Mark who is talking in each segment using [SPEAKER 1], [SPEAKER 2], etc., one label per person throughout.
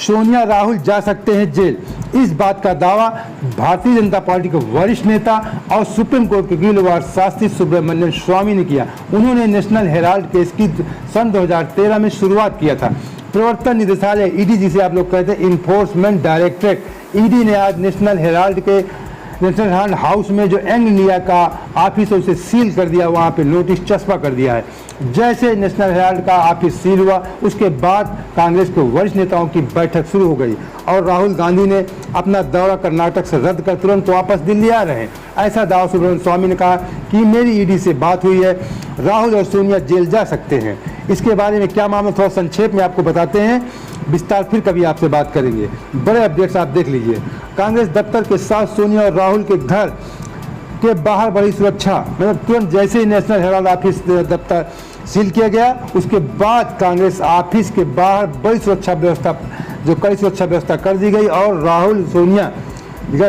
[SPEAKER 1] सोनिया राहुल जा सकते हैं जेल। इस बात का दावा भारतीय जनता पार्टी के वरिष्ठ नेता और सुप्रीम कोर्ट के गिलवार शास्त्री सुब्रमण्यम स्वामी ने किया। उन्होंने नेशनल हेराल्ड केस की सन 2013 में शुरुआत किया था। प्रवर्तन निदेशालय ईडी, जिसे आप लोग कहते हैं इन्फोर्समेंट डायरेक्टरेट, ईडी ने आज नेशनल हेराल्ड हाउस में जो यंग इंडिया का ऑफिस है उसे सील कर दिया, वहाँ पे नोटिस चस्पा कर दिया है। जैसे नेशनल हेराल्ड का ऑफिस सील हुआ उसके बाद कांग्रेस के वरिष्ठ नेताओं की बैठक शुरू हो गई और राहुल गांधी ने अपना दौरा कर्नाटक से रद्द कर तुरंत वापस दिल्ली आ रहे हैं। ऐसा दावा सुब्रमण्यम स्वामी ने कहा कि मेरी ईडी से बात हुई है, राहुल और सोनिया जेल जा सकते हैं। इसके बारे में क्या मामला थोड़ा संक्षेप में आपको बताते हैं, विस्तार फिर कभी आपसे बात करेंगे। बड़े अपडेट्स आप देख लीजिए। कांग्रेस दफ्तर के साथ सोनिया और राहुल के घर के बाहर बड़ी सुरक्षा, मतलब तुरंत जैसे ही नेशनल हेराल्ड ऑफिस दफ्तर सील किया गया उसके बाद कांग्रेस ऑफिस के बाहर बड़ी सुरक्षा व्यवस्था, जो कड़ी सुरक्षा व्यवस्था कर दी गई और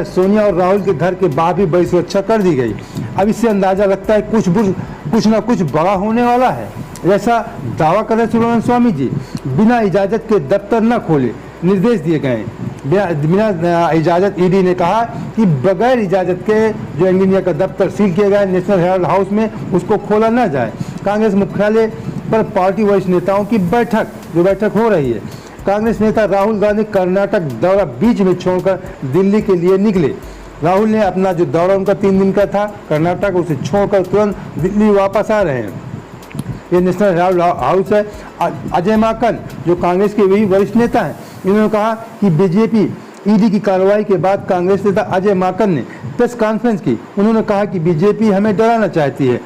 [SPEAKER 1] सोनिया और राहुल के घर के बाहर भी बड़ी सुरक्षा कर दी गई। अब इससे अंदाजा लगता है कुछ ना कुछ बड़ा होने वाला है, ऐसा दावा कर रहे सुब्रमण्यम स्वामी जी। बिना इजाज़त के दफ्तर न खोले निर्देश दिए गए। बिना इजाज़त ईडी ने कहा कि बगैर इजाज़त के जो यंग इंडिया का दफ्तर सील किया गया नेशनल हेराल्ड हाउस में उसको खोला न जाए। कांग्रेस मुख्यालय पर पार्टी वरिष्ठ नेताओं की बैठक हो रही है। कांग्रेस नेता राहुल गांधी कर्नाटक दौरा बीच में छोड़कर दिल्ली के लिए निकले। राहुल ने अपना जो दौरा उनका 3 दिन का था कर्नाटक, उसे छोड़कर तुरंत दिल्ली वापस आ रहे हैं। ये नेशनल हेराल्ड हाउस है। अजय माकन जो कांग्रेस के वही वरिष्ठ नेता हैं, इन्होंने कहा कि बीजेपी ईडी की कार्रवाई के बाद कांग्रेस नेता अजय माकन ने प्रेस कॉन्फ्रेंस की। उन्होंने कहा कि बीजेपी हमें डराना चाहती है।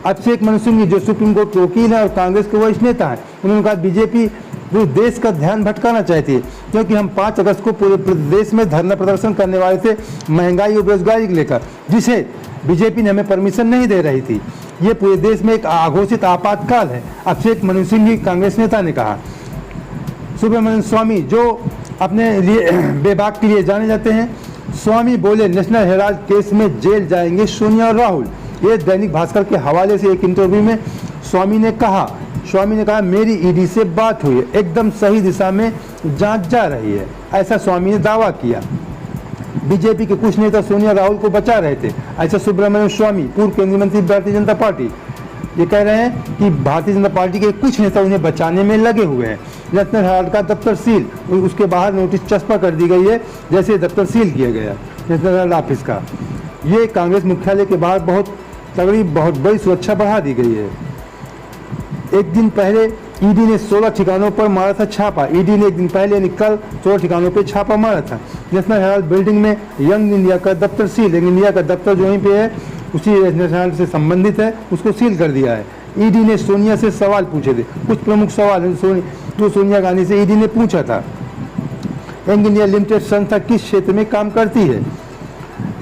[SPEAKER 1] अभिषेक मनु सिंघवी जो सुप्रीम कोर्ट के वकील हैं और कांग्रेस के वरिष्ठ नेता हैं, उन्होंने कहा बीजेपी पूरे देश का ध्यान भटकाना चाहती है, क्योंकि हम 5 अगस्त को पूरे प्रदेश में धरना प्रदर्शन करने वाले थे महंगाई और बेरोजगारी को लेकर, जिसे बीजेपी ने हमें परमिशन नहीं दे रही थी। ये पूरे देश में एक अघोषित आपातकाल है, अभिषेक मनु सिंघवी कांग्रेस नेता ने कहा। सुब्रमण्यम स्वामी जो अपने लिए बेबाक के लिए जाने जाते हैं, स्वामी बोले नेशनल हेराल्ड केस में जेल जाएंगे सोनिया और राहुल। ये दैनिक भास्कर के हवाले से एक इंटरव्यू में स्वामी ने कहा मेरी ईडी से बात हुई है, एकदम सही दिशा में जांच जा रही है, ऐसा स्वामी ने दावा किया। बीजेपी के कुछ नेता सोनिया राहुल को बचा रहे थे, ऐसा सुब्रमण्यम स्वामी पूर्व केंद्रीय मंत्री भारतीय जनता पार्टी ये कह रहे हैं कि भारतीय जनता पार्टी के कुछ नेता उन्हें बचाने में लगे हुए हैं। नेशनल हेराल्ड का दफ्तर सील, उसके बाहर नोटिस चस्पा कर दी गई है जैसे दफ्तर सील किया गया नेशनल हेराल्ड ऑफिस का। ये कांग्रेस मुख्यालय के बाहर बहुत बड़ी सुरक्षा बढ़ा दी गई है। एक दिन पहले ईडी ने 16 ठिकानों पर मारा था छापा। ईडी ने एक दिन पहले यानी कल 16 ठिकानों पर छापा मारा था। नेशनल हेराल्ड बिल्डिंग में यंग इंडिया का दफ्तर सील, यंग इंडिया का दफ्तर जो वहीं पे है उसी नेशनल हेराल्ड से संबंधित है, उसको सील कर दिया है। ईडी ने सोनिया से सवाल पूछे थे, कुछ प्रमुख सवाल जो सोनिया गांधी से ईडी ने पूछा था। यंग इंडिया लिमिटेड संस्था किस क्षेत्र में काम करती है,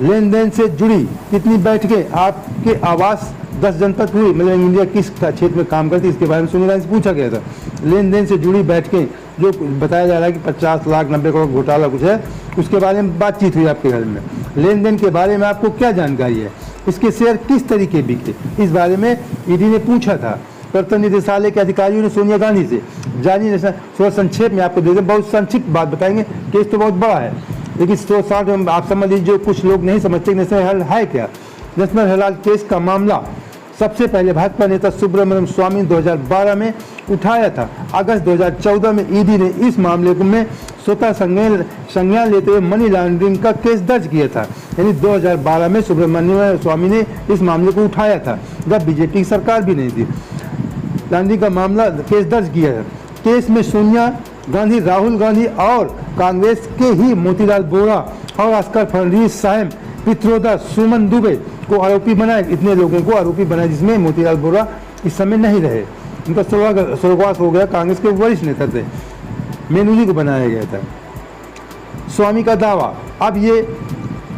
[SPEAKER 1] लेन देन से जुड़ी कितनी बैठकें आपके आवास 10 जनपद हुई, मतलब इंडिया किस क्षेत्र में काम करती है इसके बारे में सोनिया गांधी से पूछा गया था। लेन देन से जुड़ी बैठकें जो बताया जा रहा है कि 50 लाख 90 करोड़ घोटाला कुछ है, उसके बारे में बातचीत हुई आपके घर में। लेन देन के बारे में आपको क्या जानकारी है, इसके शेयर किस तरीके बिके, इस बारे में ईडी ने पूछा था। प्रवर्तन निदेशालय के अधिकारियों ने सोनिया गांधी से जारी थोड़ा संक्षेप में आपको दे दें, बहुत संक्षिप्त बात बताएंगे, केस तो बहुत बड़ा है लेकिन 160 में आप समझ लीजिए। जो कुछ लोग नहीं समझते नेशनल हेराल्ड है क्या। नेशनल हेराल्ड केस का मामला सबसे पहले भाजपा नेता सुब्रमण्यम स्वामी 2012 में उठाया था। अगस्त 2014 में ईडी ने इस मामले में स्वतः संज्ञान लेते हुए मनी लॉन्ड्रिंग का केस दर्ज किया था। यानी 2012 में सुब्रमण्यम स्वामी ने इस मामले को उठाया था जब बीजेपी की सरकार भी नहीं थी। लॉन्ड्रिंग का मामला केस दर्ज किया है। केस में सोनिया गांधी, राहुल गांधी और कांग्रेस के ही मोतीलाल वोरा और अस्कर फडणवीस, साहेब पित्रोदा, सुमन दुबे को आरोपी बनाया। इतने लोगों को आरोपी बनाया जिसमें मोतीलाल वोरा इस समय नहीं रहे, उनका स्वर्गवास हो गया। कांग्रेस के वरिष्ठ नेता थे, मेनूजी को बनाया गया था। स्वामी का दावा, अब ये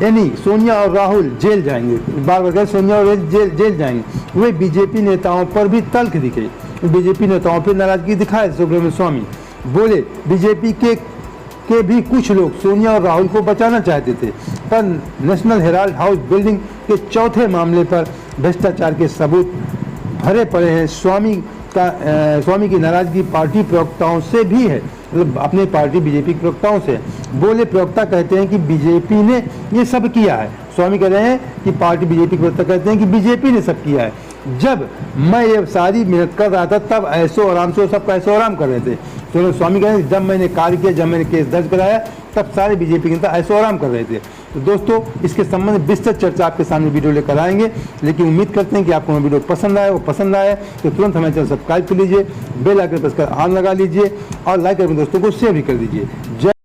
[SPEAKER 1] यानी सोनिया और राहुल जेल जाएंगे, बार बार कहे सोनिया और जेल जाएंगे। वे बीजेपी नेताओं पर भी तल्ख दिखे, बीजेपी नेताओं पर नाराजगी दिखाए। सुब्रमण्यम स्वामी बोले बीजेपी के भी कुछ लोग सोनिया और राहुल को बचाना चाहते थे, पर नेशनल हेराल्ड हाउस बिल्डिंग के चौथे मामले पर भ्रष्टाचार के सबूत भरे पड़े हैं। स्वामी की नाराजगी पार्टी प्रवक्ताओं से भी है। मतलब अपने पार्टी बीजेपी के प्रवक्ताओं से बोले। प्रवक्ता कहते हैं कि बीजेपी ने ये सब किया है। स्वामी कह रहे हैं कि पार्टी बीजेपी के प्रवक्ता कहते हैं कि बीजेपी ने सब किया है। जब मैं ये सारी मेहनत कर रहा था तब ऐसो आराम से सब ऐसो आराम कर रहे थे। तो स्वामी कह रहे हैं जब मैंने कार्य किया, जब मैंने केस दर्ज कराया, तब सारे बीजेपी के नेता ऐसो आराम कर रहे थे। तो दोस्तों, इसके संबंध में विस्तृत चर्चा आपके सामने वीडियो लेकर आएंगे, लेकिन उम्मीद करते हैं कि आपको वीडियो पसंद आए। वो पसंद आए तो तुरंत हमारे चैनल सब्सक्राइब कर लीजिए, बेल आइकन प्रेस कर ऑन लगा लीजिए और लाइक अपने दोस्तों को शेयर भी कर दीजिए। जय